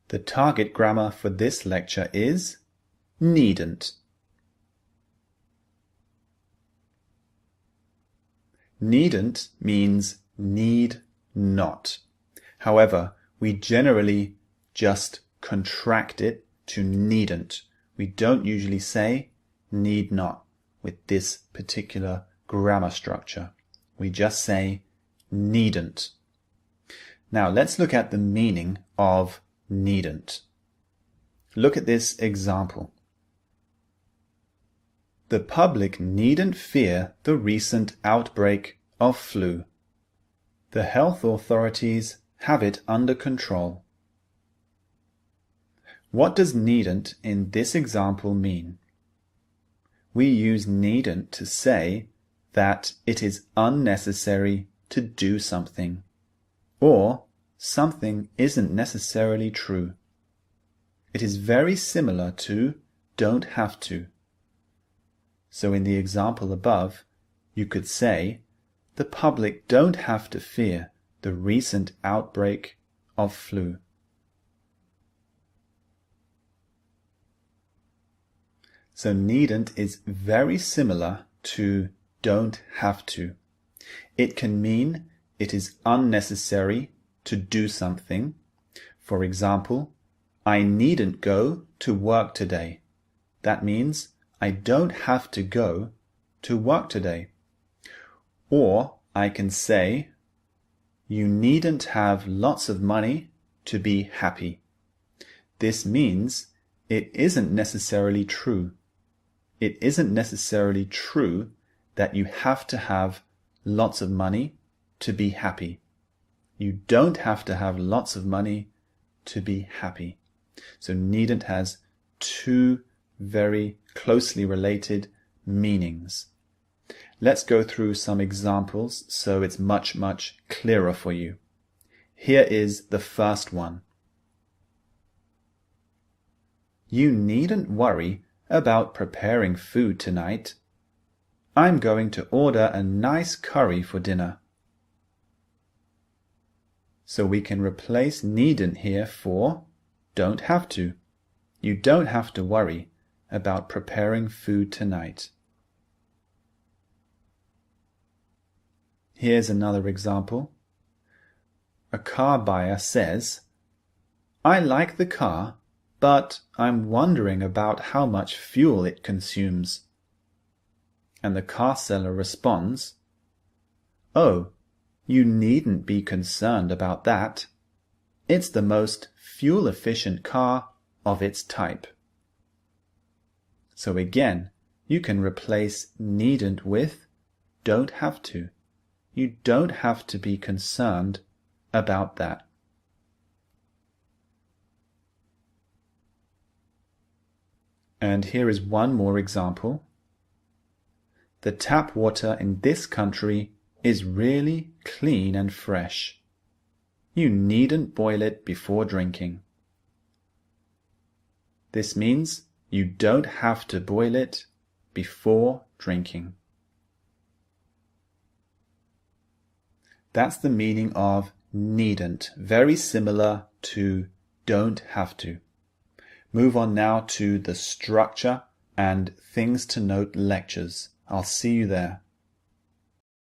The target grammar for this lecture is needn't. Needn't means need not. However, we generally just contract it to needn't. We don't usually say need not with this particular grammar structure. We just say needn't. Now let's look at the meaning of needn't. Look at this example. The public needn't fear the recent outbreak of flu. The health authorities have it under control. What does needn't in this example mean? We use needn't to say that it is unnecessary to do something, or something isn't necessarily true. It is very similar to don't have to. So in the example above, you could say, the public don't have to fear the recent outbreak of flu. So needn't is very similar to don't have to. It can mean it is unnecessary to do something. For example, I needn't go to work today. That means I don't have to go to work today. Or I can say, you needn't have lots of money to be happy. This means it isn't necessarily true. It isn't necessarily true that you have to have lots of money to be happy. You don't have to have lots of money to be happy. So needn't has two very closely related meanings. Let's go through some examples so it's much clearer for you. Here is the first one. You needn't worry about preparing food tonight. I'm going to order a nice curry for dinner. So we can replace needn't here for don't have to. You don't have to worry about preparing food tonight. Here's another example. A car buyer says, I like the car, but I'm wondering about how much fuel it consumes. And the car seller responds, Oh, you needn't be concerned about that. It's the most fuel-efficient car of its type. So again, you can replace needn't with don't have to. You don't have to be concerned about that. And here is one more example. The tap water in this country is really clean and fresh. You needn't boil it before drinking. This means you don't have to boil it before drinking. That's the meaning of needn't, very similar to don't have to. Move on now to the structure and things to note lectures. I'll see you there.